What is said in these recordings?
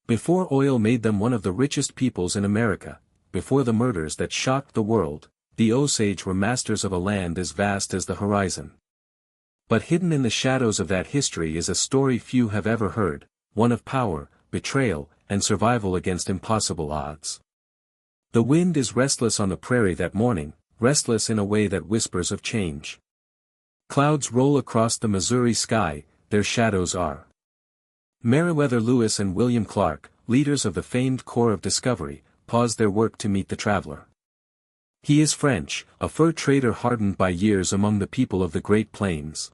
Before oil made them one of the richest peoples in America, before the murders that shocked the world, the Osage were masters of a land as vast as the horizon. But hidden in the shadows of that history is a story few have ever heard, one of power, betrayal, and survival against impossible odds. The wind is restless on the prairie that morning, restless in a way that whispers of change. Clouds roll across the Missouri sky, their shadows are. Meriwether Lewis and William Clark, leaders of the famed Corps of Discovery, pause their work to meet the traveler. He is French, a fur trader hardened by years among the people of the Great Plains.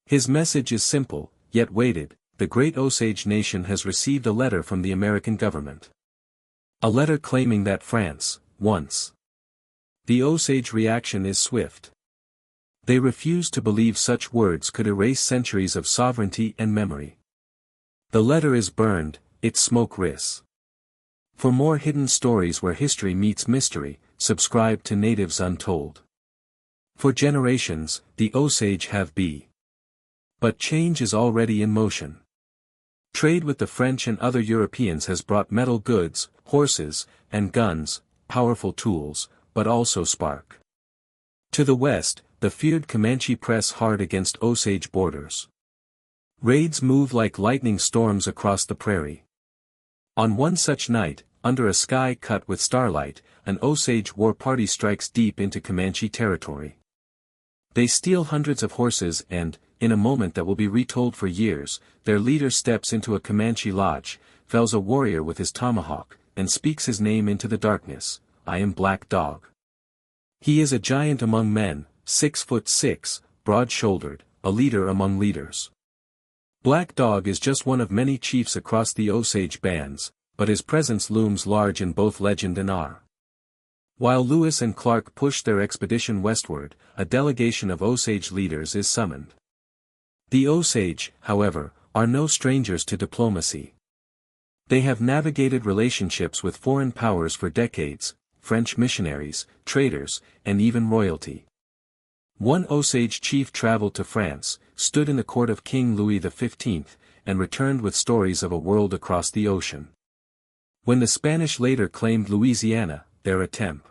His message is simple, yet weighted: the great Osage nation has received a letter from the American government. A letter claiming that France, once. The Osage reaction is swift. They refuse to believe such words could erase centuries of sovereignty and memory. The letter is burned, its smoke risks. For more hidden stories where history meets mystery, subscribe to Natives Untold. For generations, the Osage have been. But change is already in motion. Trade with the French and other Europeans has brought metal goods, horses, and guns, powerful tools, but also spark. To the west, the feared Comanche press hard against Osage borders. Raids move like lightning storms across the prairie. On one such night, under a sky cut with starlight, an Osage war party strikes deep into Comanche territory. They steal hundreds of horses and, in a moment that will be retold for years, their leader steps into a Comanche lodge, fells a warrior with his tomahawk, and speaks his name into the darkness: "I am Black Dog." He is a giant among men, 6'6", broad-shouldered, a leader among leaders. Black Dog is just one of many chiefs across the Osage bands, but his presence looms large in both legend and art. While Lewis and Clark push their expedition westward, a delegation of Osage leaders is summoned. The Osage, however, are no strangers to diplomacy. They have navigated relationships with foreign powers for decades: French missionaries, traders, and even royalty. One Osage chief traveled to France, stood in the court of King Louis XV, and returned with stories of a world across the ocean. When the Spanish later claimed Louisiana, their attempt.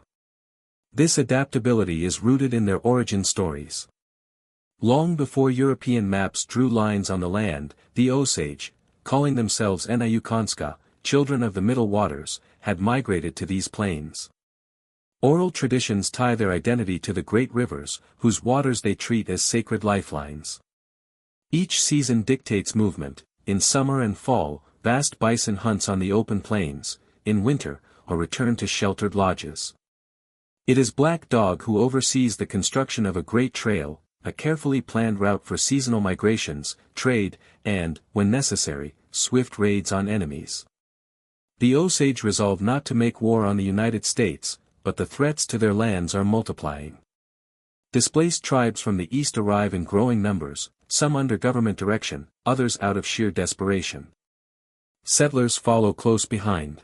This adaptability is rooted in their origin stories. Long before European maps drew lines on the land, the Osage, calling themselves Enayukonska, children of the Middle Waters, had migrated to these plains. Oral traditions tie their identity to the great rivers, whose waters they treat as sacred lifelines. Each season dictates movement: in summer and fall, vast bison hunts on the open plains; in winter, a return to sheltered lodges. It is Black Dog who oversees the construction of a great trail, a carefully planned route for seasonal migrations, trade, and, when necessary, swift raids on enemies. The Osage resolve not to make war on the United States, but the threats to their lands are multiplying. Displaced tribes from the east arrive in growing numbers, some under government direction, others out of sheer desperation. Settlers follow close behind.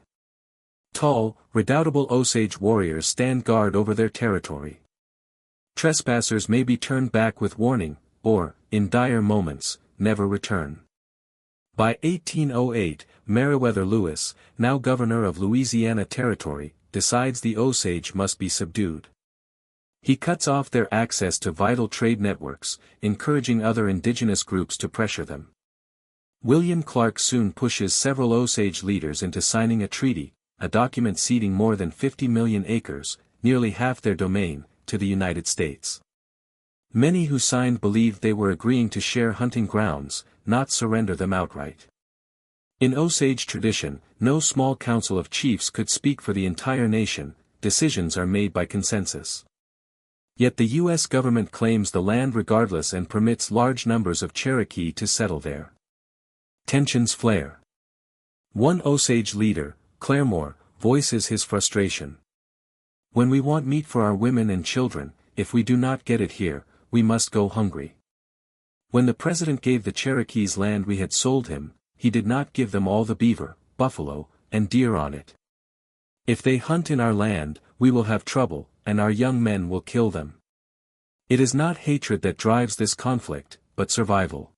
Tall, redoubtable Osage warriors stand guard over their territory. Trespassers may be turned back with warning, or, in dire moments, never return. By 1808, Meriwether Lewis, now governor of Louisiana Territory, decides the Osage must be subdued. He cuts off their access to vital trade networks, encouraging other indigenous groups to pressure them. William Clark soon pushes several Osage leaders into signing a treaty, a document ceding more than 50 million acres, nearly half their domain, to the United States. Many who signed believed they were agreeing to share hunting grounds, not surrender them outright. In Osage tradition, no small council of chiefs could speak for the entire nation; decisions are made by consensus. Yet the U.S. government claims the land regardless and permits large numbers of Cherokee to settle there. Tensions flare. One Osage leader, Claremore, voices his frustration. "When we want meat for our women and children, if we do not get it here, we must go hungry. When the president gave the Cherokees land we had sold him, he did not give them all the beaver, buffalo, and deer on it. If they hunt in our land, we will have trouble, and our young men will kill them. It is not hatred that drives this conflict, but survival."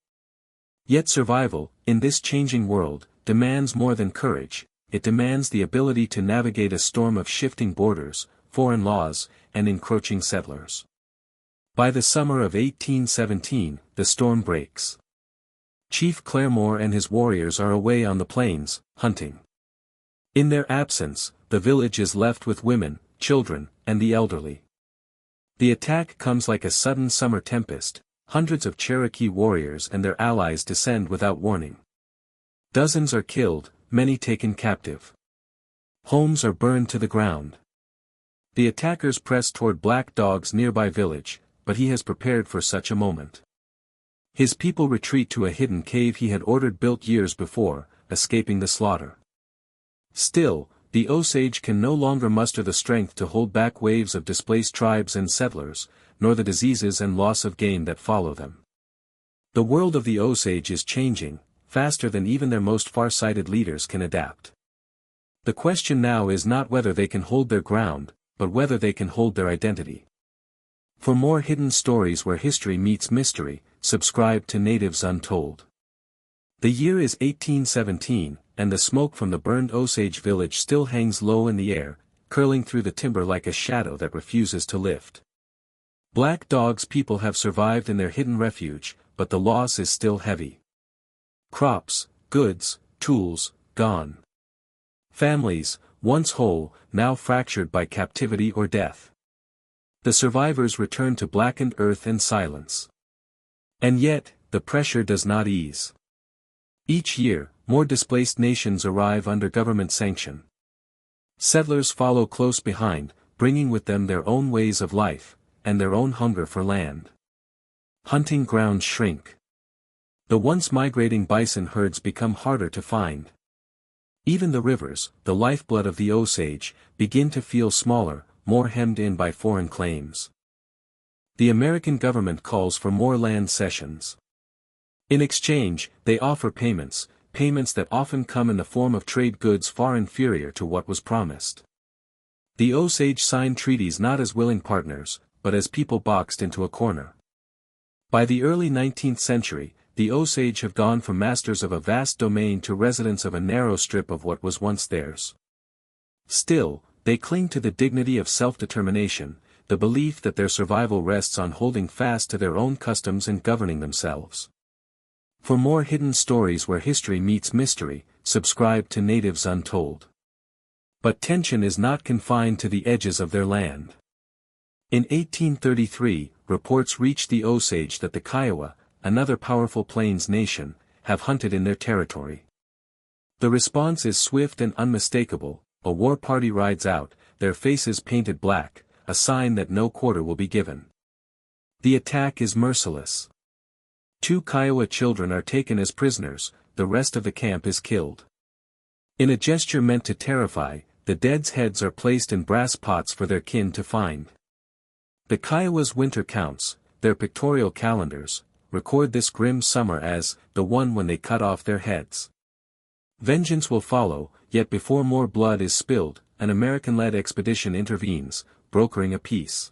Yet survival, in this changing world, demands more than courage, it demands the ability to navigate a storm of shifting borders, foreign laws, and encroaching settlers. By the summer of 1817, the storm breaks. Chief Claremore and his warriors are away on the plains, hunting. In their absence, the village is left with women, children, and the elderly. The attack comes like a sudden summer tempest. Hundreds of Cherokee warriors and their allies descend without warning. Dozens are killed, many taken captive. Homes are burned to the ground. The attackers press toward Black Dog's nearby village, but he has prepared for such a moment. His people retreat to a hidden cave he had ordered built years before, escaping the slaughter. Still, the Osage can no longer muster the strength to hold back waves of displaced tribes and settlers, nor the diseases and loss of game that follow them. The world of the Osage is changing, faster than even their most far-sighted leaders can adapt. The question now is not whether they can hold their ground, but whether they can hold their identity. For more hidden stories where history meets mystery, subscribe to Natives Untold. The year is 1817, and the smoke from the burned Osage village still hangs low in the air, curling through the timber like a shadow that refuses to lift. Black Dog's people have survived in their hidden refuge, but the loss is still heavy. Crops, goods, tools, gone. Families, once whole, now fractured by captivity or death. The survivors return to blackened earth and silence. And yet, the pressure does not ease. Each year, more displaced nations arrive under government sanction. Settlers follow close behind, bringing with them their own ways of life, and their own hunger for land. Hunting grounds shrink. The once migrating bison herds become harder to find. Even the rivers, the lifeblood of the Osage, begin to feel smaller, more hemmed in by foreign claims. The American government calls for more land cessions. In exchange, they offer payments that often come in the form of trade goods far inferior to what was promised. The Osage signed treaties not as willing partners, but as people boxed into a corner. By the early 19th century, the Osage have gone from masters of a vast domain to residents of a narrow strip of what was once theirs. Still, they cling to the dignity of self-determination, the belief that their survival rests on holding fast to their own customs and governing themselves. For more hidden stories where history meets mystery, subscribe to Natives Untold. But tension is not confined to the edges of their land. In 1833, reports reached the Osage that the Kiowa, another powerful plains nation, have hunted in their territory. The response is swift and unmistakable. A war party rides out, their faces painted black, a sign that no quarter will be given. The attack is merciless. 2 Kiowa children are taken as prisoners, the rest of the camp is killed. In a gesture meant to terrify, the dead's heads are placed in brass pots for their kin to find. The Kiowa's winter counts, their pictorial calendars, record this grim summer as the one when they cut off their heads. Vengeance will follow, yet before more blood is spilled, an American-led expedition intervenes, brokering a peace.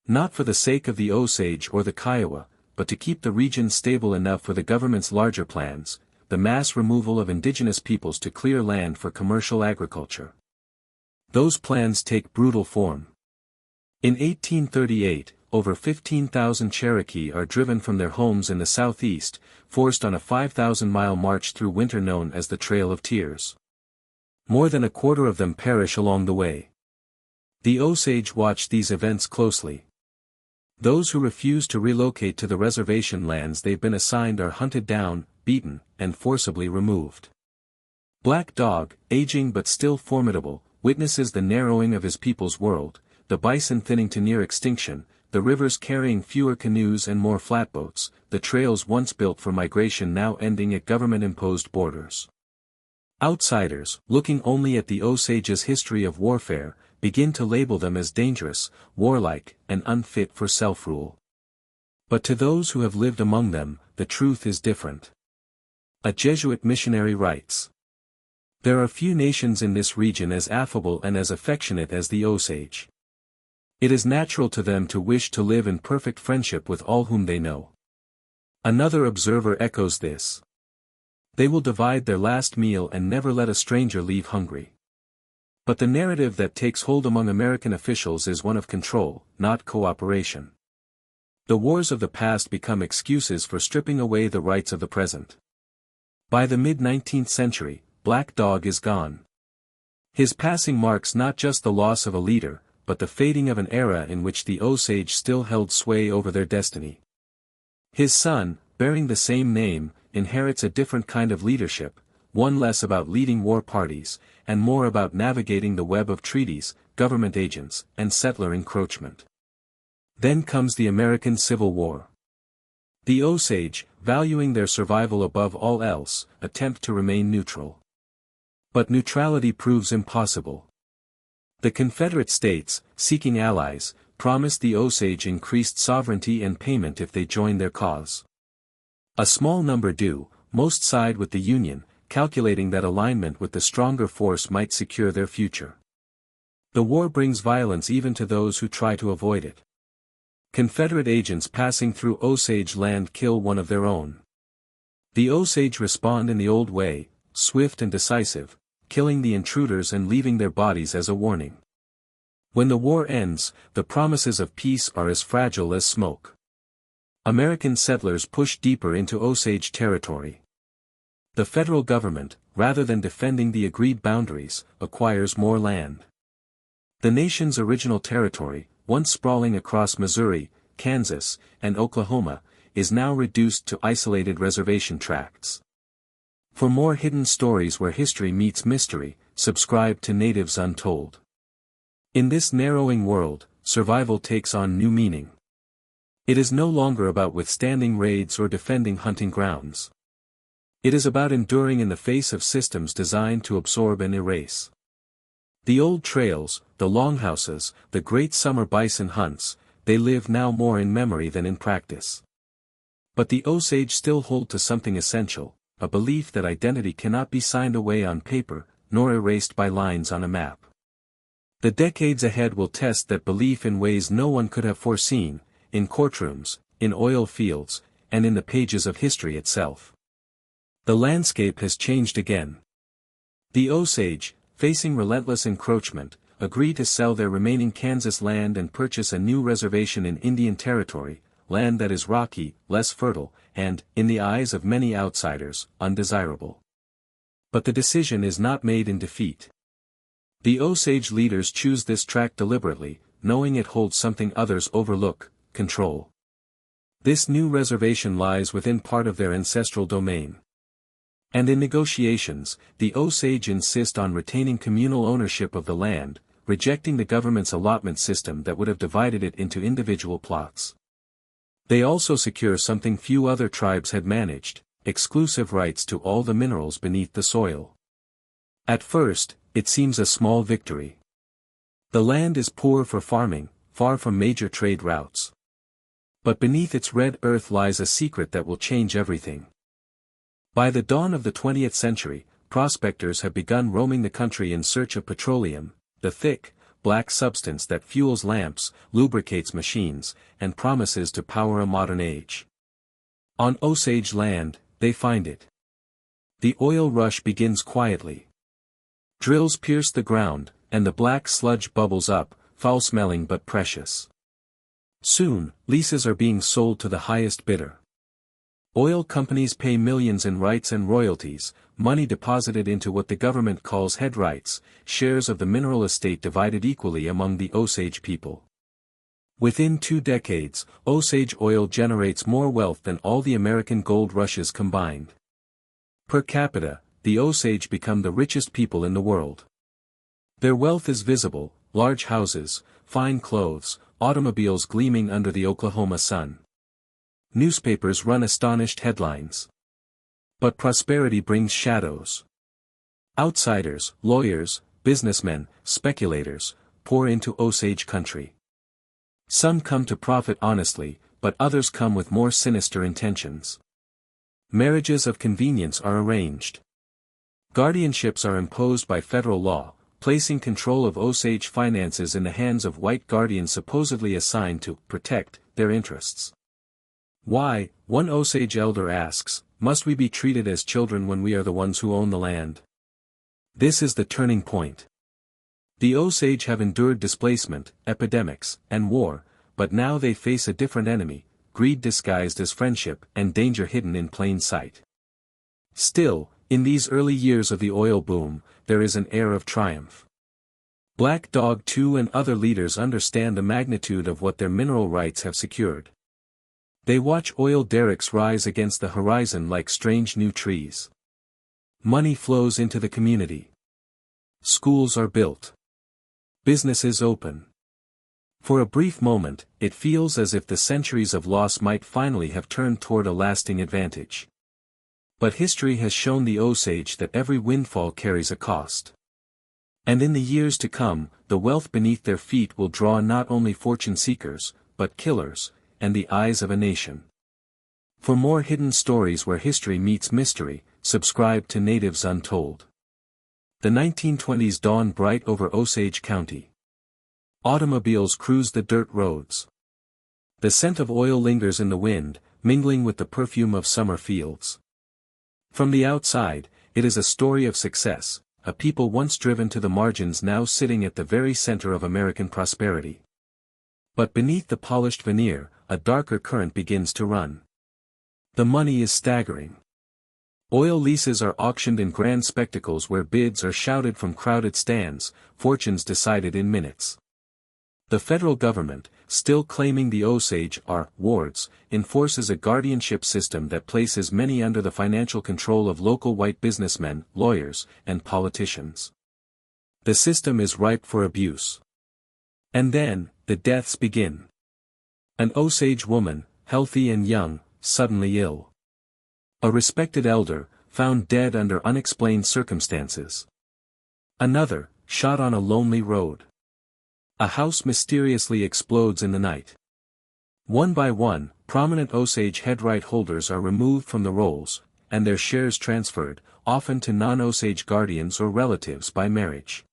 Not for the sake of the Osage or the Kiowa, but to keep the region stable enough for the government's larger plans, the mass removal of indigenous peoples to clear land for commercial agriculture. Those plans take brutal form. In 1838, over 15,000 Cherokee are driven from their homes in the southeast, forced on a 5,000-mile march through winter known as the Trail of Tears. More than a quarter of them perish along the way. The Osage watch these events closely. Those who refuse to relocate to the reservation lands they've been assigned are hunted down, beaten, and forcibly removed. Black Dog, aging but still formidable, witnesses the narrowing of his people's world, the bison thinning to near extinction, the rivers carrying fewer canoes and more flatboats, the trails once built for migration now ending at government-imposed borders. Outsiders, looking only at the Osage's history of warfare, begin to label them as dangerous, warlike, and unfit for self-rule. But to those who have lived among them, the truth is different. A Jesuit missionary writes, "There are few nations in this region as affable and as affectionate as the Osage. It is natural to them to wish to live in perfect friendship with all whom they know." Another observer echoes this. They will divide their last meal and never let a stranger leave hungry. But the narrative that takes hold among American officials is one of control, not cooperation. The wars of the past become excuses for stripping away the rights of the present. By the mid-19th century, Black Dog is gone. His passing marks not just the loss of a leader, but the fading of an era in which the Osage still held sway over their destiny. His son, bearing the same name, inherits a different kind of leadership, one less about leading war parties, and more about navigating the web of treaties, government agents, and settler encroachment. Then comes the American Civil War. The Osage, valuing their survival above all else, attempt to remain neutral. But neutrality proves impossible. The Confederate States, seeking allies, promised the Osage increased sovereignty and payment if they joined their cause. A small number do, most side with the Union, calculating that alignment with the stronger force might secure their future. The war brings violence even to those who try to avoid it. Confederate agents passing through Osage land kill one of their own. The Osage respond in the old way, swift and decisive, killing the intruders and leaving their bodies as a warning. When the war ends, the promises of peace are as fragile as smoke. American settlers push deeper into Osage territory. The federal government, rather than defending the agreed boundaries, acquires more land. The nation's original territory, once sprawling across Missouri, Kansas, and Oklahoma, is now reduced to isolated reservation tracts. For more hidden stories where history meets mystery, subscribe to Natives Untold. In this narrowing world, survival takes on new meaning. It is no longer about withstanding raids or defending hunting grounds. It is about enduring in the face of systems designed to absorb and erase. The old trails, the longhouses, the great summer bison hunts, they live now more in memory than in practice. But the Osage still hold to something essential, a belief that identity cannot be signed away on paper, nor erased by lines on a map. The decades ahead will test that belief in ways no one could have foreseen, in courtrooms, in oil fields, and in the pages of history itself. The landscape has changed again. The Osage, facing relentless encroachment, agree to sell their remaining Kansas land and purchase a new reservation in Indian Territory, land that is rocky, less fertile, and, in the eyes of many outsiders, undesirable. But the decision is not made in defeat. The Osage leaders choose this tract deliberately, knowing it holds something others overlook: control. This new reservation lies within part of their ancestral domain. And in negotiations, the Osage insist on retaining communal ownership of the land, rejecting the government's allotment system that would have divided it into individual plots. They also secure something few other tribes had managed: exclusive rights to all the minerals beneath the soil. At first, it seems a small victory. The land is poor for farming, far from major trade routes. But beneath its red earth lies a secret that will change everything. By the dawn of the 20th century, prospectors have begun roaming the country in search of petroleum, the thick, black substance that fuels lamps, lubricates machines, and promises to power a modern age. On Osage land, they find it. The oil rush begins quietly. Drills pierce the ground, and the black sludge bubbles up, foul-smelling but precious. Soon, leases are being sold to the highest bidder. Oil companies pay millions in rights and royalties, money deposited into what the government calls headrights, shares of the mineral estate divided equally among the Osage people. Within 2 decades, Osage oil generates more wealth than all the American gold rushes combined. Per capita, the Osage become the richest people in the world. Their wealth is visible: large houses, fine clothes, automobiles gleaming under the Oklahoma sun. Newspapers run astonished headlines. But prosperity brings shadows. Outsiders, lawyers, businessmen, speculators, pour into Osage country. Some come to profit honestly, but others come with more sinister intentions. Marriages of convenience are arranged. Guardianships are imposed by federal law, placing control of Osage finances in the hands of white guardians supposedly assigned to protect their interests. Why, one Osage elder asks, must we be treated as children when we are the ones who own the land? This is the turning point. The Osage have endured displacement, epidemics, and war, but now they face a different enemy, greed disguised as friendship and danger hidden in plain sight. Still, in these early years of the oil boom, there is an air of triumph. Black Dog 2 and other leaders understand the magnitude of what their mineral rights have secured. They watch oil derricks rise against the horizon like strange new trees. Money flows into the community. Schools are built. Businesses open. For a brief moment, it feels as if the centuries of loss might finally have turned toward a lasting advantage. But history has shown the Osage that every windfall carries a cost. And in the years to come, the wealth beneath their feet will draw not only fortune seekers, but killers, and the eyes of a nation. For more hidden stories where history meets mystery, subscribe to Natives Untold. The 1920s dawn bright over Osage County. Automobiles cruise the dirt roads. The scent of oil lingers in the wind, mingling with the perfume of summer fields. From the outside, it is a story of success, a people once driven to the margins now sitting at the very center of American prosperity. But beneath the polished veneer, a darker current begins to run. The money is staggering. Oil leases are auctioned in grand spectacles where bids are shouted from crowded stands, fortunes decided in minutes. The federal government, still claiming the Osage are wards, enforces a guardianship system that places many under the financial control of local white businessmen, lawyers, and politicians. The system is ripe for abuse. And then, the deaths begin. An Osage woman, healthy and young, suddenly ill. A respected elder, found dead under unexplained circumstances. Another, shot on a lonely road. A house mysteriously explodes in the night. One by one, prominent Osage headright holders are removed from the rolls, and their shares transferred, often to non-Osage guardians or relatives by marriage.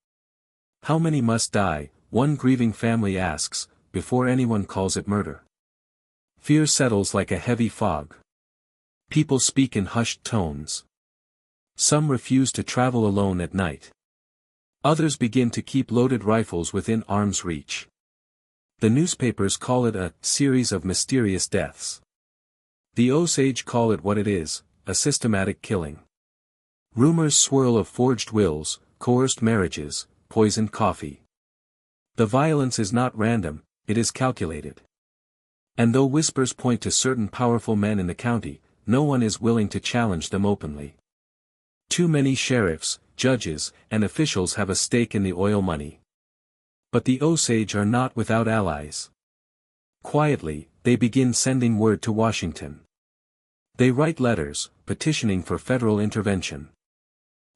How many must die, one grieving family asks, before anyone calls it murder? Fear settles like a heavy fog. People speak in hushed tones. Some refuse to travel alone at night. Others begin to keep loaded rifles within arm's reach. The newspapers call it a series of mysterious deaths. The Osage call it what it is, a systematic killing. Rumors swirl of forged wills, coerced marriages, poisoned coffee. The violence is not random, it is calculated. And though whispers point to certain powerful men in the county, no one is willing to challenge them openly. Too many sheriffs, judges, and officials have a stake in the oil money. But the Osage are not without allies. Quietly, they begin sending word to Washington. They write letters, petitioning for federal intervention.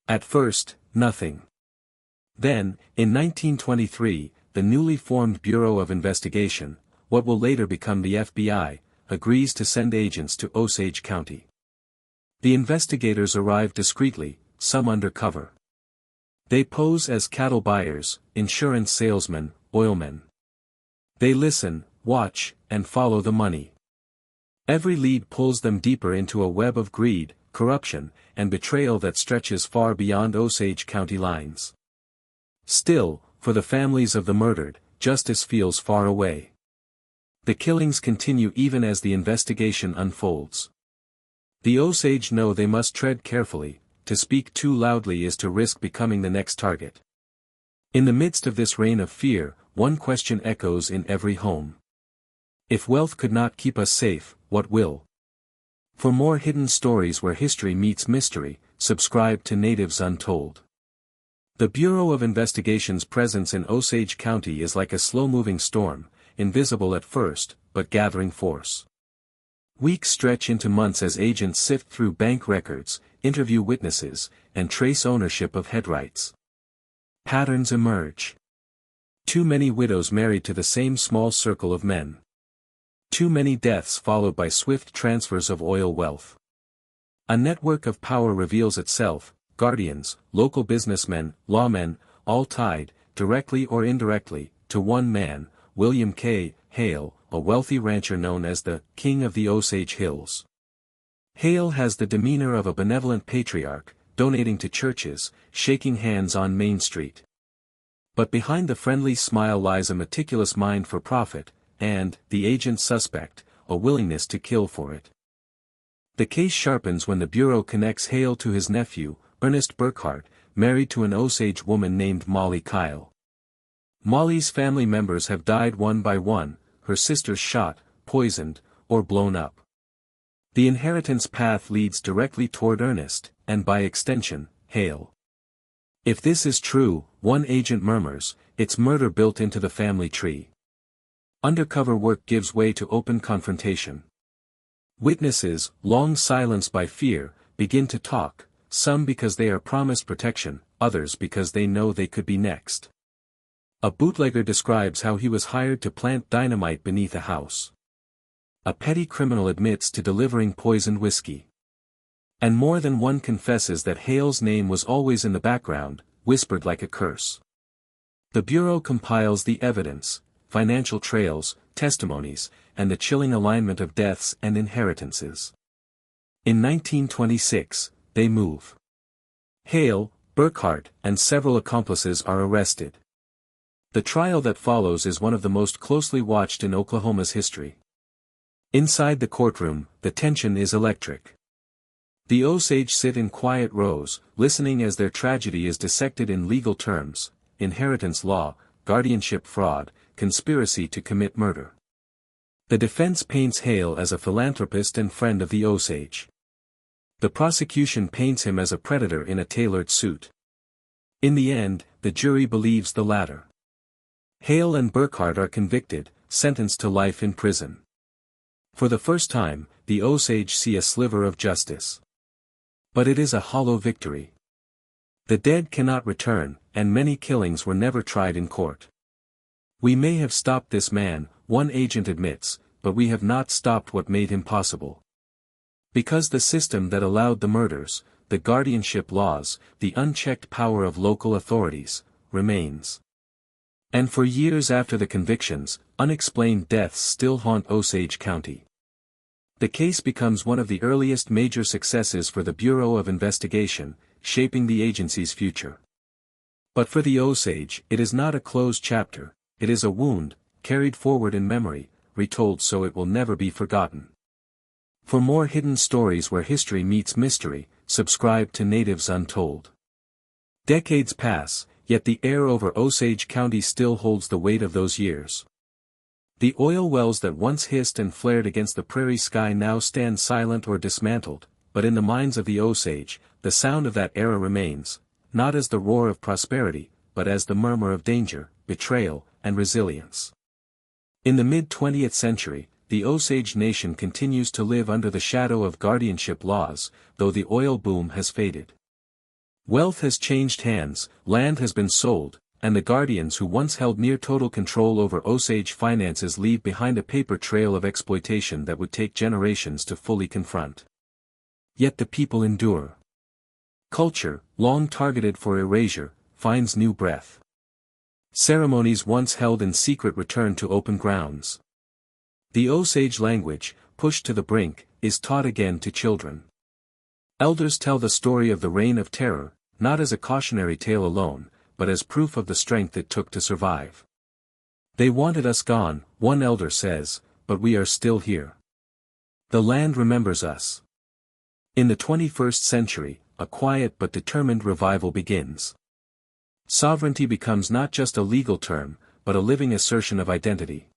At first, nothing. Then, in 1923, the newly formed Bureau of Investigation, what will later become the FBI, agrees to send agents to Osage County. The investigators arrive discreetly, some undercover. They pose as cattle buyers, insurance salesmen, oilmen. They listen, watch, and follow the money. Every lead pulls them deeper into a web of greed, corruption, and betrayal that stretches far beyond Osage County lines. Still, for the families of the murdered, justice feels far away. The killings continue even as the investigation unfolds. The Osage know they must tread carefully, to speak too loudly is to risk becoming the next target. In the midst of this reign of fear, one question echoes in every home. If wealth could not keep us safe, what will? For more hidden stories where history meets mystery, subscribe to Natives Untold. The Bureau of Investigation's presence in Osage County is like a slow-moving storm, invisible at first, but gathering force. Weeks stretch into months as agents sift through bank records, interview witnesses, and trace ownership of headrights. Patterns emerge. Too many widows married to the same small circle of men. Too many deaths followed by swift transfers of oil wealth. A network of power reveals itself, guardians, local businessmen, lawmen, all tied, directly or indirectly, to one man, William K. Hale, a wealthy rancher known as the King of the Osage Hills. Hale has the demeanor of a benevolent patriarch, donating to churches, shaking hands on Main Street. But behind the friendly smile lies a meticulous mind for profit, and, the agent suspect, a willingness to kill for it. The case sharpens when the Bureau connects Hale to his nephew, Ernest Burkhart, married to an Osage woman named Molly Kyle. Molly's family members have died one by one, her sisters shot, poisoned, or blown up. The inheritance path leads directly toward Ernest, and by extension, Hale. If this is true, one agent murmurs, it's murder built into the family tree. Undercover work gives way to open confrontation. Witnesses, long silenced by fear, begin to talk, some because they are promised protection, others because they know they could be next. A bootlegger describes how he was hired to plant dynamite beneath a house. A petty criminal admits to delivering poisoned whiskey. And more than one confesses that Hale's name was always in the background, whispered like a curse. The Bureau compiles the evidence, financial trails, testimonies, and the chilling alignment of deaths and inheritances. In 1926, they move. Hale, Burkhart, and several accomplices are arrested. The trial that follows is one of the most closely watched in Oklahoma's history. Inside the courtroom, the tension is electric. The Osage sit in quiet rows, listening as their tragedy is dissected in legal terms: inheritance law, guardianship fraud, conspiracy to commit murder. The defense paints Hale as a philanthropist and friend of the Osage. The prosecution paints him as a predator in a tailored suit. In the end, the jury believes the latter. Hale and Burkhart are convicted, sentenced to life in prison. For the first time, the Osage see a sliver of justice. But it is a hollow victory. The dead cannot return, and many killings were never tried in court. We may have stopped this man, one agent admits, but we have not stopped what made him possible. Because the system that allowed the murders, the guardianship laws, the unchecked power of local authorities, remains. And for years after the convictions, unexplained deaths still haunt Osage County. The case becomes one of the earliest major successes for the Bureau of Investigation, shaping the agency's future. But for the Osage, it is not a closed chapter, it is a wound, carried forward in memory, retold so it will never be forgotten. For more hidden stories where history meets mystery, subscribe to Natives Untold. Decades pass, yet the air over Osage County still holds the weight of those years. The oil wells that once hissed and flared against the prairie sky now stand silent or dismantled, but in the minds of the Osage, the sound of that era remains, not as the roar of prosperity, but as the murmur of danger, betrayal, and resilience. In the mid-20th century, the Osage Nation continues to live under the shadow of guardianship laws, though the oil boom has faded. Wealth has changed hands, land has been sold, and the guardians who once held near total control over Osage finances leave behind a paper trail of exploitation that would take generations to fully confront. Yet the people endure. Culture, long targeted for erasure, finds new breath. Ceremonies once held in secret return to open grounds. The Osage language, pushed to the brink, is taught again to children. Elders tell the story of the Reign of Terror, not as a cautionary tale alone, but as proof of the strength it took to survive. They wanted us gone, one elder says, but we are still here. The land remembers us. In the 21st century, a quiet but determined revival begins. Sovereignty becomes not just a legal term, but a living assertion of identity.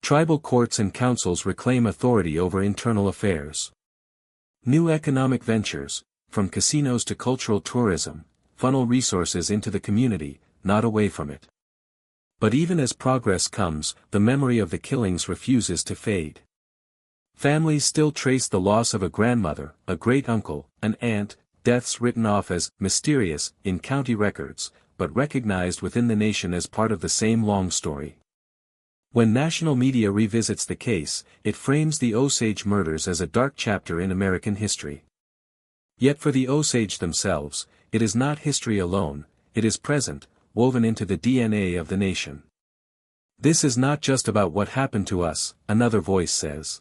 Tribal courts and councils reclaim authority over internal affairs. New economic ventures, from casinos to cultural tourism, funnel resources into the community, not away from it. But even as progress comes, the memory of the killings refuses to fade. Families still trace the loss of a grandmother, a great-uncle, an aunt, deaths written off as mysterious in county records, but recognized within the nation as part of the same long story. When national media revisits the case, it frames the Osage murders as a dark chapter in American history. Yet for the Osage themselves, it is not history alone, it is present, woven into the DNA of the nation. This is not just about what happened to us, another voice says.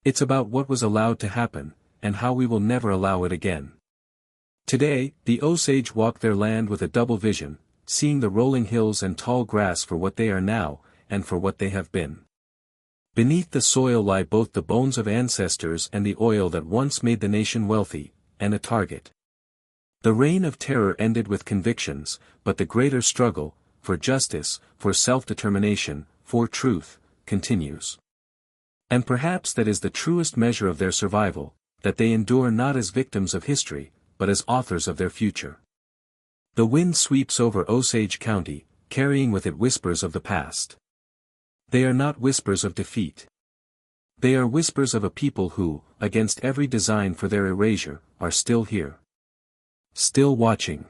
It's about what was allowed to happen, and how we will never allow it again. Today, the Osage walk their land with a double vision, seeing the rolling hills and tall grass for what they are now, and for what they have been. Beneath the soil lie both the bones of ancestors and the oil that once made the nation wealthy, and a target. The reign of terror ended with convictions, but the greater struggle, for justice, for self-determination, for truth, continues. And perhaps that is the truest measure of their survival, that they endure not as victims of history, but as authors of their future. The wind sweeps over Osage County, carrying with it whispers of the past. They are not whispers of defeat. They are whispers of a people who, against every design for their erasure, are still here. Still watching.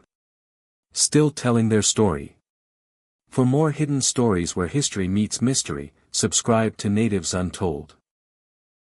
Still telling their story. For more hidden stories where history meets mystery, subscribe to Natives Untold.